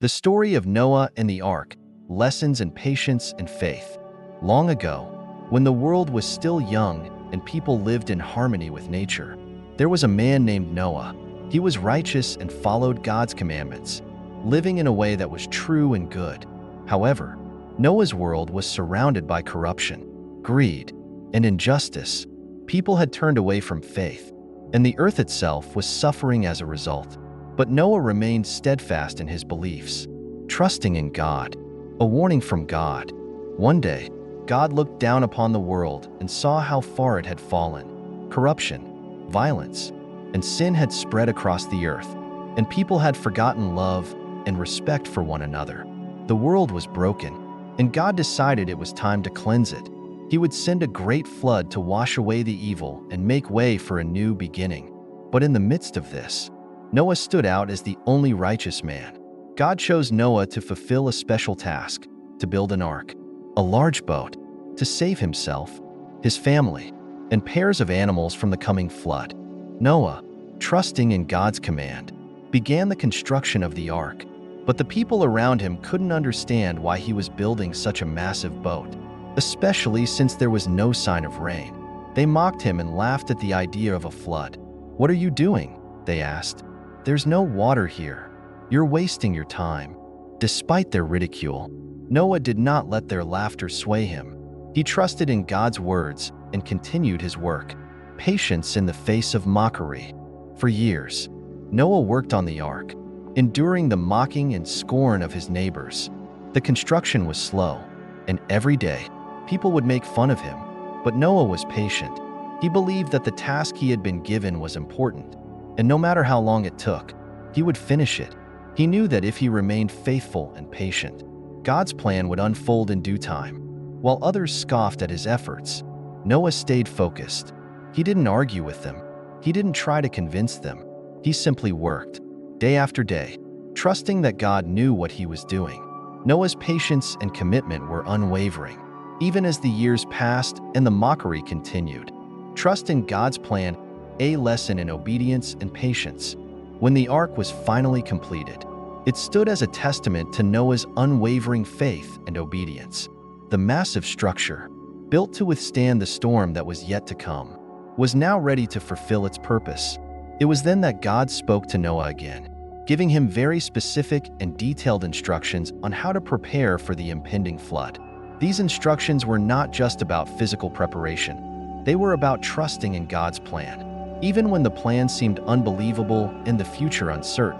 The story of Noah and the Ark, lessons in patience and faith. Long ago, when the world was still young and people lived in harmony with nature, there was a man named Noah. He was righteous and followed God's commandments, living in a way that was true and good. However, Noah's world was surrounded by corruption, greed, and injustice. People had turned away from faith, and the earth itself was suffering as a result. But Noah remained steadfast in his beliefs, trusting in God. A warning from God. One day, God looked down upon the world and saw how far it had fallen. Corruption, violence, and sin had spread across the earth, and people had forgotten love and respect for one another. The world was broken, and God decided it was time to cleanse it. He would send a great flood to wash away the evil and make way for a new beginning. But in the midst of this, Noah stood out as the only righteous man. God chose Noah to fulfill a special task, to build an ark, a large boat, to save himself, his family, and pairs of animals from the coming flood. Noah, trusting in God's command, began the construction of the ark, but the people around him couldn't understand why he was building such a massive boat, especially since there was no sign of rain. They mocked him and laughed at the idea of a flood. "What are you doing?" they asked. "There's no water here. You're wasting your time." Despite their ridicule, Noah did not let their laughter sway him. He trusted in God's words and continued his work. Patience in the face of mockery. For years, Noah worked on the ark, enduring the mocking and scorn of his neighbors. The construction was slow, and every day, people would make fun of him. But Noah was patient. He believed that the task he had been given was important, and no matter how long it took, he would finish it. He knew that if he remained faithful and patient, God's plan would unfold in due time. While others scoffed at his efforts, Noah stayed focused. He didn't argue with them. He didn't try to convince them. He simply worked, day after day, trusting that God knew what he was doing. Noah's patience and commitment were unwavering, even as the years passed and the mockery continued. Trust in God's plan, a lesson in obedience and patience. When the ark was finally completed, it stood as a testament to Noah's unwavering faith and obedience. The massive structure, built to withstand the storm that was yet to come, was now ready to fulfill its purpose. It was then that God spoke to Noah again, giving him very specific and detailed instructions on how to prepare for the impending flood. These instructions were not just about physical preparation. They were about trusting in God's plan. Even when the plan seemed unbelievable and the future uncertain,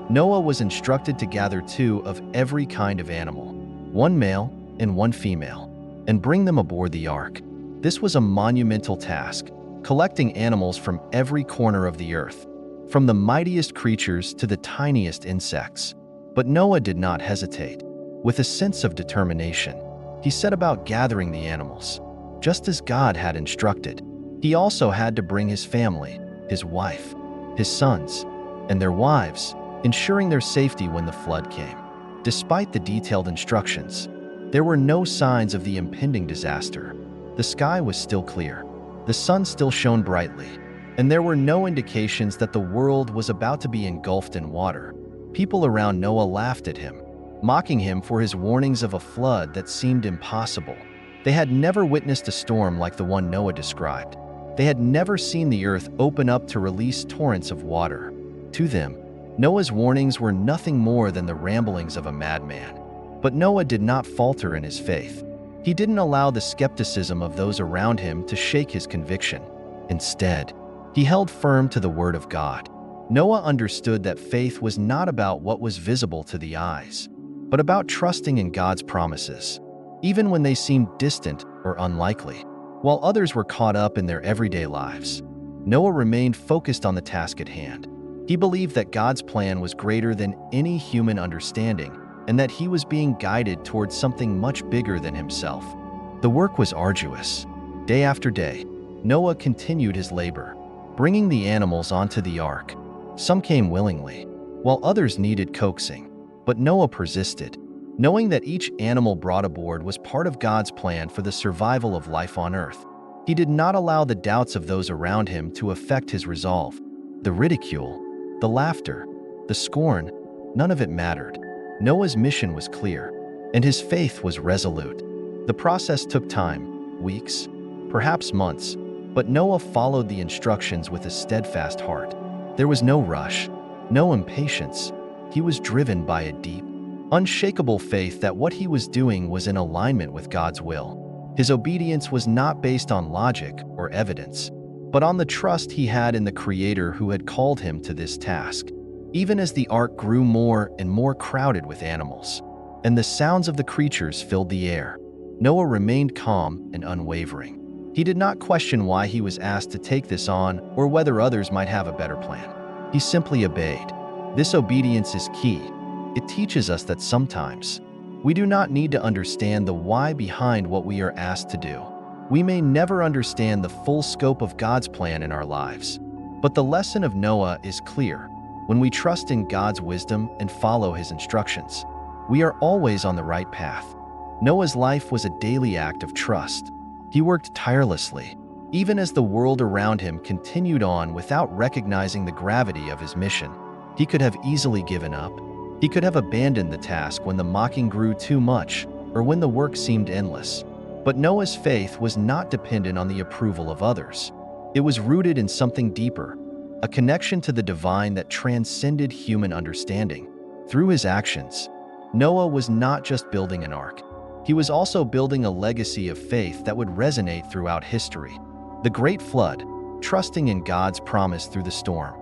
Noah was instructed to gather 2 of every kind of animal, 1 male and 1 female, and bring them aboard the ark. This was a monumental task, collecting animals from every corner of the earth, from the mightiest creatures to the tiniest insects. But Noah did not hesitate. With a sense of determination, he set about gathering the animals, just as God had instructed. He also had to bring his family, his wife, his sons, and their wives, ensuring their safety when the flood came. Despite the detailed instructions, there were no signs of the impending disaster. The sky was still clear, the sun still shone brightly, and there were no indications that the world was about to be engulfed in water. People around Noah laughed at him, mocking him for his warnings of a flood that seemed impossible. They had never witnessed a storm like the one Noah described. They had never seen the earth open up to release torrents of water. To them, Noah's warnings were nothing more than the ramblings of a madman. But Noah did not falter in his faith. He didn't allow the skepticism of those around him to shake his conviction. Instead, he held firm to the word of God. Noah understood that faith was not about what was visible to the eyes, but about trusting in God's promises, even when they seemed distant or unlikely. While others were caught up in their everyday lives, Noah remained focused on the task at hand. He believed that God's plan was greater than any human understanding and that he was being guided towards something much bigger than himself. The work was arduous. Day after day, Noah continued his labor, bringing the animals onto the ark. Some came willingly, while others needed coaxing. But Noah persisted, knowing that each animal brought aboard was part of God's plan for the survival of life on earth. He did not allow the doubts of those around him to affect his resolve. The ridicule, the laughter, the scorn, none of it mattered. Noah's mission was clear, and his faith was resolute. The process took time, weeks, perhaps months, but Noah followed the instructions with a steadfast heart. There was no rush, no impatience. He was driven by a deep, unshakable faith that what he was doing was in alignment with God's will. His obedience was not based on logic or evidence, but on the trust he had in the Creator who had called him to this task. Even as the ark grew more and more crowded with animals, and the sounds of the creatures filled the air, Noah remained calm and unwavering. He did not question why he was asked to take this on or whether others might have a better plan. He simply obeyed. This obedience is key. It teaches us that sometimes we do not need to understand the why behind what we are asked to do. We may never understand the full scope of God's plan in our lives, but the lesson of Noah is clear. When we trust in God's wisdom and follow His instructions, we are always on the right path. Noah's life was a daily act of trust. He worked tirelessly, even as the world around him continued on without recognizing the gravity of his mission. He could have easily given up. He could have abandoned the task when the mocking grew too much or when the work seemed endless. But Noah's faith was not dependent on the approval of others. It was rooted in something deeper, a connection to the divine that transcended human understanding. Through his actions, Noah was not just building an ark. He was also building a legacy of faith that would resonate throughout history. The Great Flood, trusting in God's promise through the storm.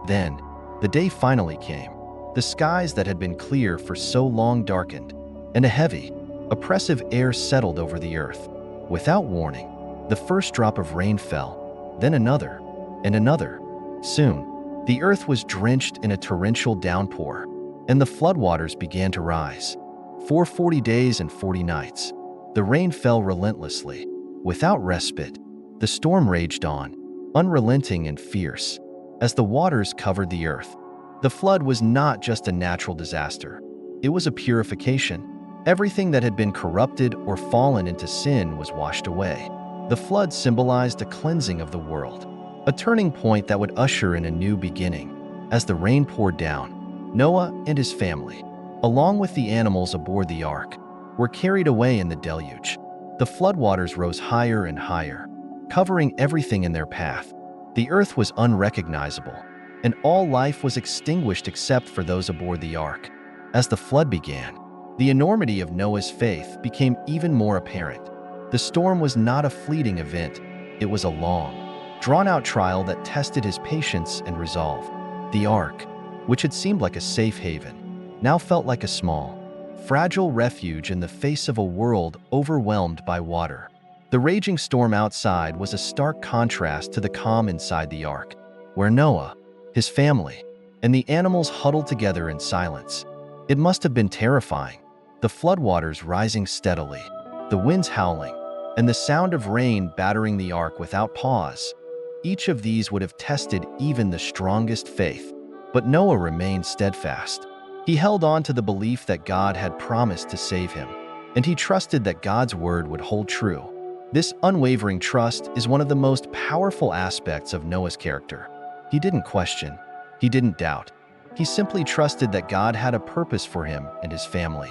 Then, the day finally came. The skies that had been clear for so long darkened, and a heavy, oppressive air settled over the earth. Without warning, the first drop of rain fell, then another, and another. Soon, the earth was drenched in a torrential downpour, and the floodwaters began to rise. For 40 days and 40 nights, the rain fell relentlessly. Without respite, the storm raged on, unrelenting and fierce, as the waters covered the earth. The flood was not just a natural disaster. It was a purification. Everything that had been corrupted or fallen into sin was washed away. The flood symbolized a cleansing of the world, a turning point that would usher in a new beginning. As the rain poured down, Noah and his family, along with the animals aboard the ark, were carried away in the deluge. The floodwaters rose higher and higher, covering everything in their path. The earth was unrecognizable, and all life was extinguished except for those aboard the ark. As the flood began, the enormity of Noah's faith became even more apparent. The storm was not a fleeting event. It was a long, drawn-out trial that tested his patience and resolve. The ark, which had seemed like a safe haven, now felt like a small, fragile refuge in the face of a world overwhelmed by water. The raging storm outside was a stark contrast to the calm inside the ark, where Noah, his family, and the animals huddled together in silence. It must have been terrifying. The floodwaters rising steadily, the winds howling, and the sound of rain battering the ark without pause. Each of these would have tested even the strongest faith, but Noah remained steadfast. He held on to the belief that God had promised to save him, and he trusted that God's word would hold true. This unwavering trust is one of the most powerful aspects of Noah's character. He didn't question, he didn't doubt. He simply trusted that God had a purpose for him and his family.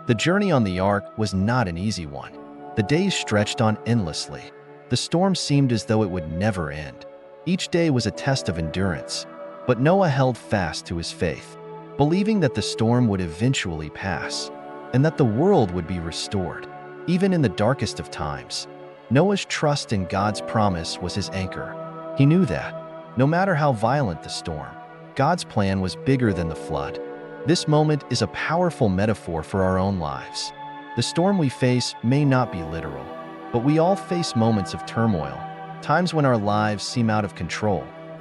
The journey on the ark was not an easy one. The days stretched on endlessly. The storm seemed as though it would never end. Each day was a test of endurance, but Noah held fast to his faith, believing that the storm would eventually pass and that the world would be restored. Even in the darkest of times, Noah's trust in God's promise was his anchor. He knew that, no matter how violent the storm, God's plan was bigger than the flood. This moment is a powerful metaphor for our own lives. The storm we face may not be literal, but we all face moments of turmoil, times when our lives seem out of control,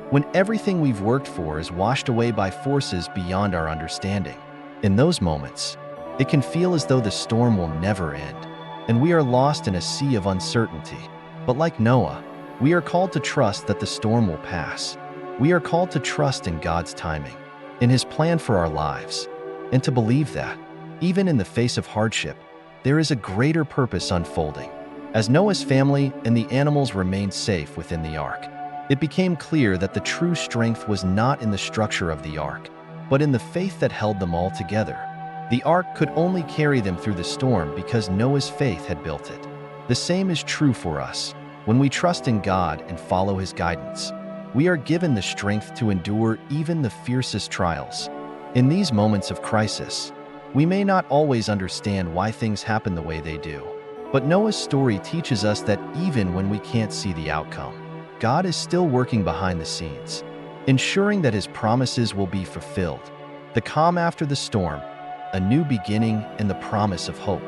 when everything we've worked for is washed away by forces beyond our understanding. In those moments, it can feel as though the storm will never end, and we are lost in a sea of uncertainty. But like Noah, we are called to trust that the storm will pass. We are called to trust in God's timing, in His plan for our lives, and to believe that, even in the face of hardship, there is a greater purpose unfolding. As Noah's family and the animals remained safe within the ark, it became clear that the true strength was not in the structure of the ark, but in the faith that held them all together. The ark could only carry them through the storm because Noah's faith had built it. The same is true for us. When we trust in God and follow His guidance, we are given the strength to endure even the fiercest trials. In these moments of crisis, we may not always understand why things happen the way they do. But Noah's story teaches us that even when we can't see the outcome, God is still working behind the scenes, ensuring that His promises will be fulfilled. The calm after the storm, a new beginning, and the promise of hope.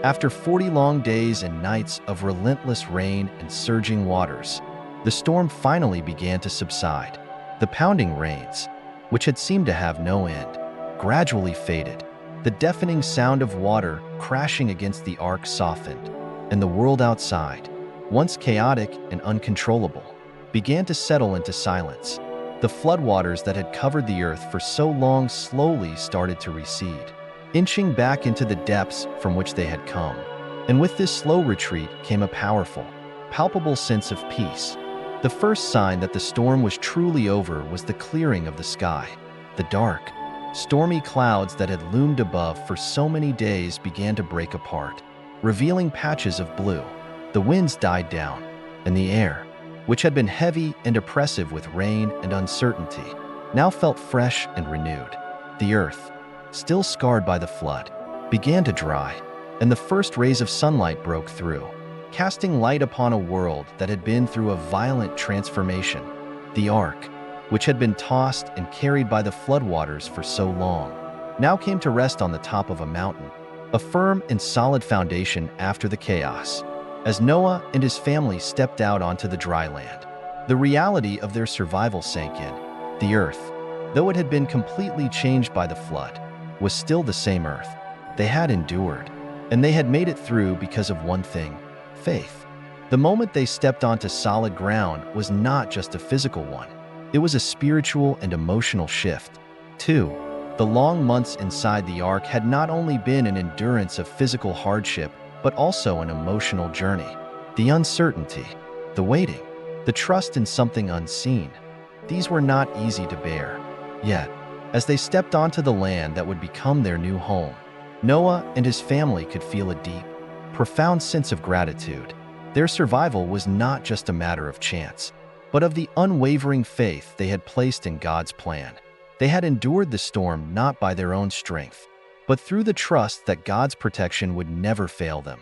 After 40 long days and nights of relentless rain and surging waters, the storm finally began to subside. The pounding rains, which had seemed to have no end, gradually faded. The deafening sound of water crashing against the ark softened, and the world outside, once chaotic and uncontrollable, began to settle into silence. The floodwaters that had covered the earth for so long slowly started to recede, inching back into the depths from which they had come. And with this slow retreat came a powerful, palpable sense of peace. The first sign that the storm was truly over was the clearing of the sky. The dark, stormy clouds that had loomed above for so many days began to break apart, revealing patches of blue. The winds died down, and the air, which had been heavy and oppressive with rain and uncertainty, now felt fresh and renewed. The earth, still scarred by the flood, began to dry, and the first rays of sunlight broke through, casting light upon a world that had been through a violent transformation. The ark, which had been tossed and carried by the floodwaters for so long, now came to rest on the top of a mountain, a firm and solid foundation after the chaos. As Noah and his family stepped out onto the dry land, the reality of their survival sank in. The earth, though it had been completely changed by the flood, was still the same earth. They had endured, and they had made it through because of one thing: faith. The moment they stepped onto solid ground was not just a physical one. It was a spiritual and emotional shift. 2. The long months inside the ark had not only been an endurance of physical hardship, but also an emotional journey. The uncertainty, the waiting, the trust in something unseen, these were not easy to bear. Yet, as they stepped onto the land that would become their new home, Noah and his family could feel a deep, profound sense of gratitude. Their survival was not just a matter of chance, but of the unwavering faith they had placed in God's plan. They had endured the storm not by their own strength, but through the trust that God's protection would never fail them.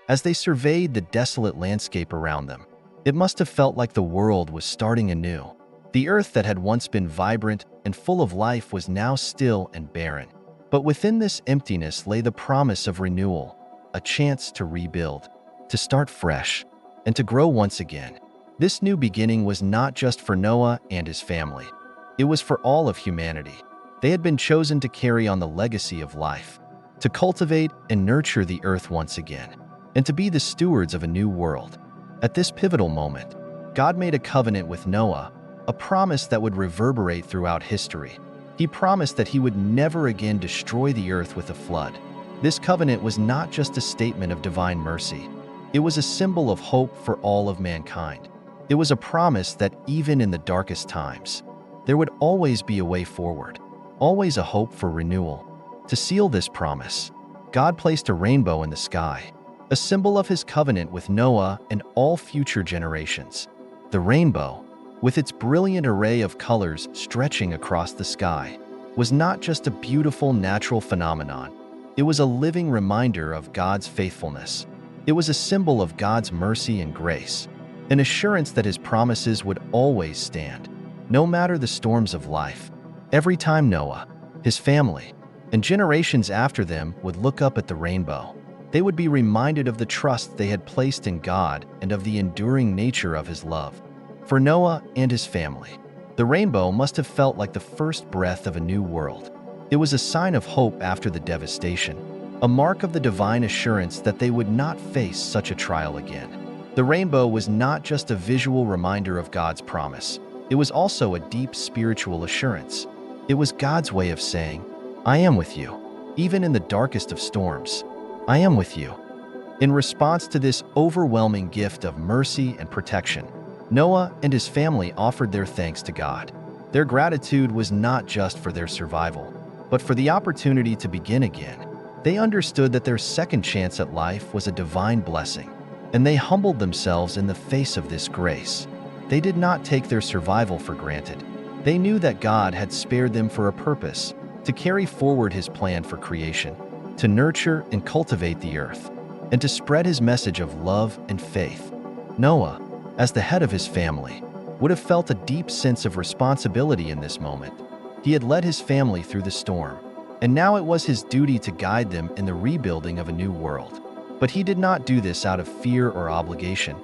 As they surveyed the desolate landscape around them, it must have felt like the world was starting anew. The earth that had once been vibrant and full of life was now still and barren. But within this emptiness lay the promise of renewal, a chance to rebuild, to start fresh, and to grow once again. This new beginning was not just for Noah and his family. It was for all of humanity. They had been chosen to carry on the legacy of life, to cultivate and nurture the earth once again, and to be the stewards of a new world. At this pivotal moment, God made a covenant with Noah, a promise that would reverberate throughout history. He promised that He would never again destroy the earth with a flood. This covenant was not just a statement of divine mercy. It was a symbol of hope for all of mankind. It was a promise that even in the darkest times, there would always be a way forward, always a hope for renewal. To seal this promise, God placed a rainbow in the sky, a symbol of His covenant with Noah and all future generations. The rainbow, with its brilliant array of colors stretching across the sky, was not just a beautiful natural phenomenon. It was a living reminder of God's faithfulness. It was a symbol of God's mercy and grace, an assurance that His promises would always stand, no matter the storms of life. Every time Noah, his family, and generations after them would look up at the rainbow, they would be reminded of the trust they had placed in God and of the enduring nature of His love. For Noah and his family, the rainbow must have felt like the first breath of a new world. It was a sign of hope after the devastation, a mark of the divine assurance that they would not face such a trial again. The rainbow was not just a visual reminder of God's promise. It was also a deep spiritual assurance. It was God's way of saying, "I am with you, even in the darkest of storms. I am with you." In response to this overwhelming gift of mercy and protection, Noah and his family offered their thanks to God. Their gratitude was not just for their survival, but for the opportunity to begin again. They understood that their second chance at life was a divine blessing, and they humbled themselves in the face of this grace. They did not take their survival for granted. They knew that God had spared them for a purpose, to carry forward his plan for creation, to nurture and cultivate the earth, and to spread his message of love and faith. Noah, as the head of his family, would have felt a deep sense of responsibility in this moment. He had led his family through the storm, and now it was his duty to guide them in the rebuilding of a new world. But he did not do this out of fear or obligation.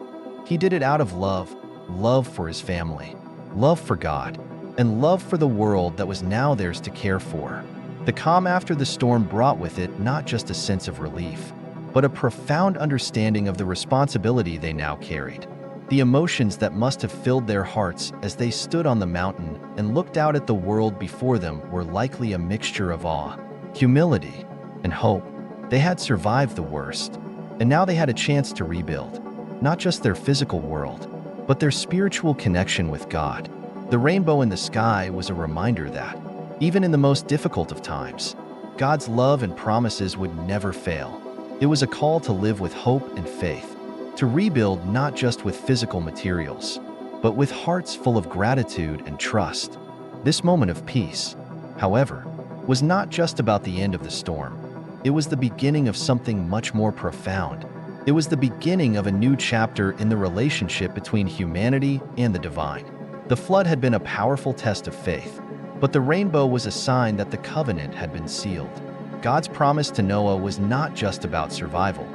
He did it out of love, love for his family, love for God, and love for the world that was now theirs to care for. The calm after the storm brought with it not just a sense of relief, but a profound understanding of the responsibility they now carried. The emotions that must have filled their hearts as they stood on the mountain and looked out at the world before them were likely a mixture of awe, humility, and hope. They had survived the worst, and now they had a chance to rebuild, not just their physical world, but their spiritual connection with God. The rainbow in the sky was a reminder that, even in the most difficult of times, God's love and promises would never fail. It was a call to live with hope and faith, to rebuild not just with physical materials, but with hearts full of gratitude and trust. This moment of peace, however, was not just about the end of the storm. It was the beginning of something much more profound. It was the beginning of a new chapter in the relationship between humanity and the divine. The flood had been a powerful test of faith, but the rainbow was a sign that the covenant had been sealed. God's promise to Noah was not just about survival.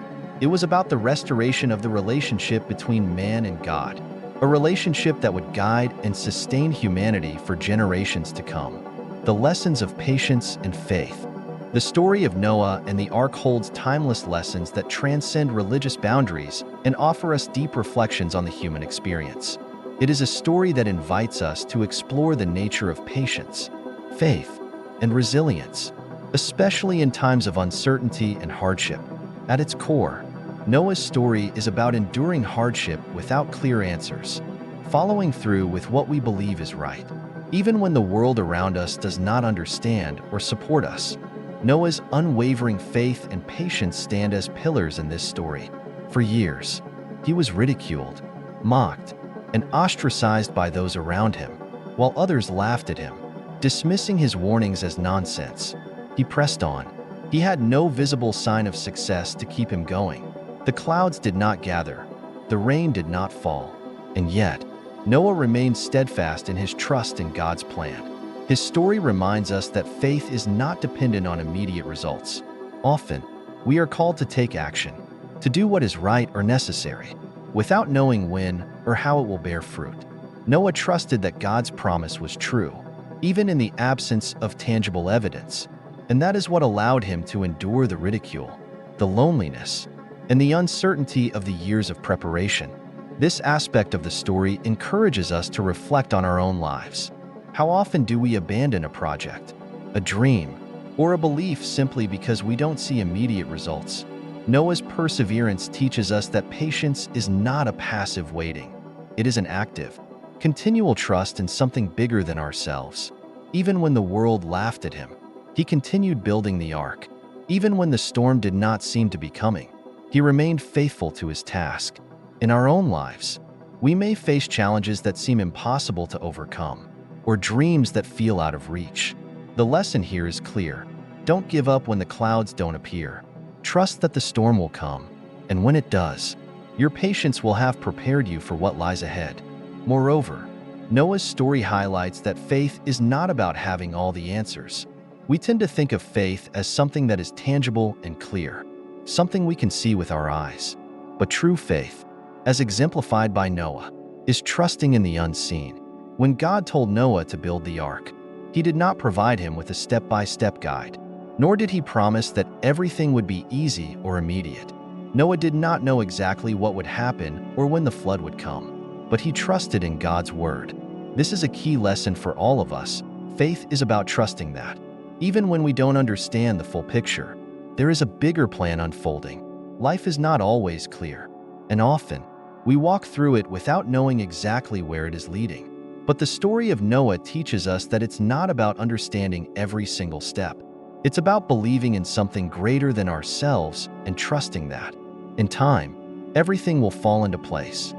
It was about the restoration of the relationship between man and God, a relationship that would guide and sustain humanity for generations to come. The lessons of patience and faith. The story of Noah and the Ark holds timeless lessons that transcend religious boundaries and offer us deep reflections on the human experience. It is a story that invites us to explore the nature of patience, faith, and resilience, especially in times of uncertainty and hardship. At its core, Noah's story is about enduring hardship without clear answers, following through with what we believe is right, even when the world around us does not understand or support us. Noah's unwavering faith and patience stand as pillars in this story. For years, he was ridiculed, mocked, and ostracized by those around him, while others laughed at him, dismissing his warnings as nonsense. He pressed on. He had no visible sign of success to keep him going. The clouds did not gather, the rain did not fall, and yet, Noah remained steadfast in his trust in God's plan. His story reminds us that faith is not dependent on immediate results. Often, we are called to take action, to do what is right or necessary, without knowing when or how it will bear fruit. Noah trusted that God's promise was true, even in the absence of tangible evidence, and that is what allowed him to endure the ridicule, the loneliness, and the uncertainty of the years of preparation. This aspect of the story encourages us to reflect on our own lives. How often do we abandon a project, a dream, or a belief simply because we don't see immediate results? Noah's perseverance teaches us that patience is not a passive waiting. It is an active, continual trust in something bigger than ourselves. Even when the world laughed at him, he continued building the ark. Even when the storm did not seem to be coming, he remained faithful to his task. In our own lives, we may face challenges that seem impossible to overcome, or dreams that feel out of reach. The lesson here is clear. Don't give up when the clouds don't appear. Trust that the storm will come, and when it does, your patience will have prepared you for what lies ahead. Moreover, Noah's story highlights that faith is not about having all the answers. We tend to think of faith as something that is tangible and clear, something we can see with our eyes. But true faith, as exemplified by Noah, is trusting in the unseen. When God told Noah to build the ark, he did not provide him with a step-by-step guide, nor did he promise that everything would be easy or immediate. Noah did not know exactly what would happen or when the flood would come, but he trusted in God's word. This is a key lesson for all of us. Faith is about trusting that, even when we don't understand the full picture, there is a bigger plan unfolding. Life is not always clear, and often, we walk through it without knowing exactly where it is leading. But the story of Noah teaches us that it's not about understanding every single step. It's about believing in something greater than ourselves and trusting that, in time, everything will fall into place.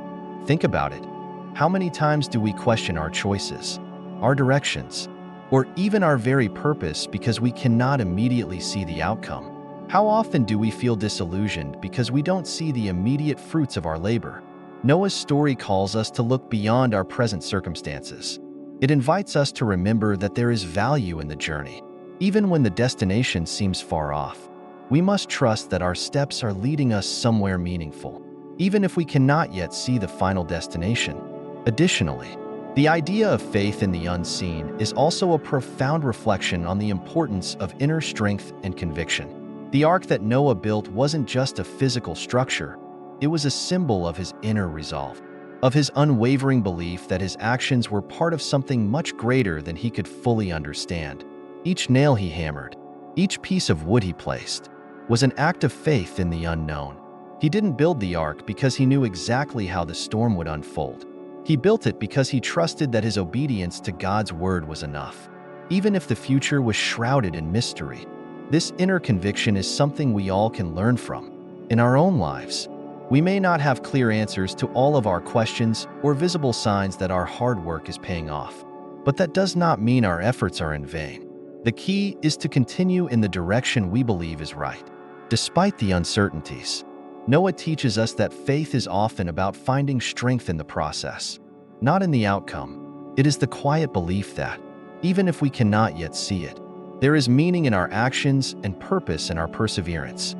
Think about it. How many times do we question our choices, our directions, or even our very purpose because we cannot immediately see the outcome? How often do we feel disillusioned because we don't see the immediate fruits of our labor? Noah's story calls us to look beyond our present circumstances. It invites us to remember that there is value in the journey, even when the destination seems far off. We must trust that our steps are leading us somewhere meaningful, even if we cannot yet see the final destination. Additionally, the idea of faith in the unseen is also a profound reflection on the importance of inner strength and conviction. The ark that Noah built wasn't just a physical structure, it was a symbol of his inner resolve, of his unwavering belief that his actions were part of something much greater than he could fully understand. Each nail he hammered, each piece of wood he placed, was an act of faith in the unknown. He didn't build the ark because he knew exactly how the storm would unfold. He built it because he trusted that his obedience to God's word was enough, even if the future was shrouded in mystery. This inner conviction is something we all can learn from. In our own lives, we may not have clear answers to all of our questions or visible signs that our hard work is paying off, but that does not mean our efforts are in vain. The key is to continue in the direction we believe is right. Despite the uncertainties, Noah teaches us that faith is often about finding strength in the process, not in the outcome. It is the quiet belief that, even if we cannot yet see it, there is meaning in our actions and purpose in our perseverance.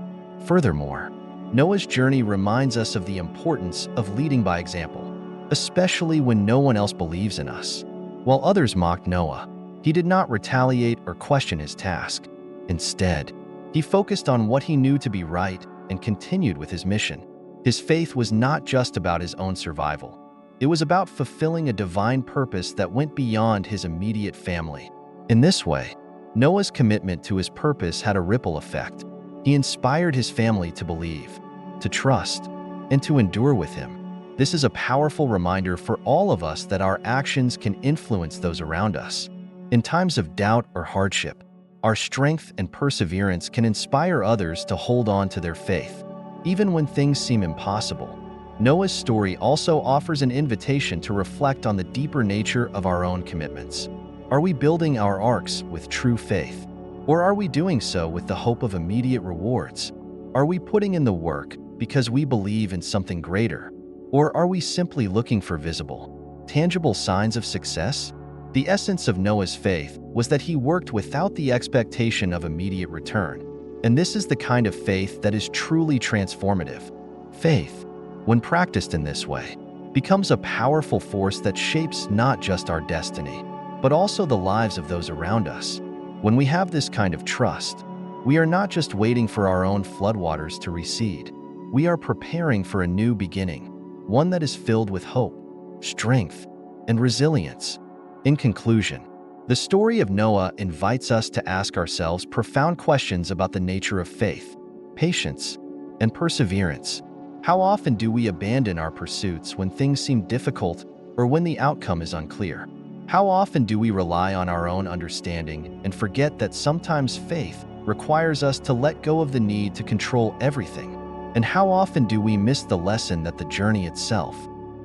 Furthermore, Noah's journey reminds us of the importance of leading by example, especially when no one else believes in us. While others mocked Noah, he did not retaliate or question his task. Instead, he focused on what he knew to be right and continued with his mission. His faith was not just about his own survival. It was about fulfilling a divine purpose that went beyond his immediate family. In this way, Noah's commitment to his purpose had a ripple effect. He inspired his family to believe, to trust, and to endure with him. This is a powerful reminder for all of us that our actions can influence those around us. In times of doubt or hardship, our strength and perseverance can inspire others to hold on to their faith, even when things seem impossible. Noah's story also offers an invitation to reflect on the deeper nature of our own commitments. Are we building our arks with true faith? Or are we doing so with the hope of immediate rewards? Are we putting in the work because we believe in something greater? Or are we simply looking for visible, tangible signs of success? The essence of Noah's faith was that he worked without the expectation of immediate return. And this is the kind of faith that is truly transformative. Faith, when practiced in this way, becomes a powerful force that shapes not just our destiny, but also the lives of those around us. When we have this kind of trust, we are not just waiting for our own floodwaters to recede. We are preparing for a new beginning, one that is filled with hope, strength, and resilience. In conclusion, the story of Noah invites us to ask ourselves profound questions about the nature of faith, patience, and perseverance. How often do we abandon our pursuits when things seem difficult or when the outcome is unclear? How often do we rely on our own understanding and forget that sometimes faith requires us to let go of the need to control everything? And how often do we miss the lesson that the journey itself,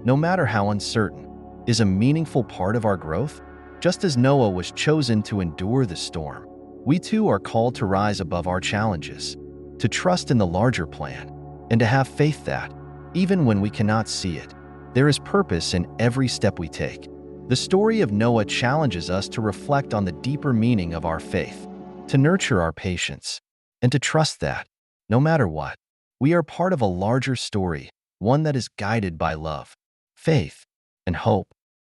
no matter how uncertain, is a meaningful part of our growth? Just as Noah was chosen to endure the storm, we too are called to rise above our challenges, to trust in the larger plan, and to have faith that, even when we cannot see it, there is purpose in every step we take. The story of Noah challenges us to reflect on the deeper meaning of our faith, to nurture our patience, and to trust that, no matter what, we are part of a larger story, one that is guided by love, faith, and hope.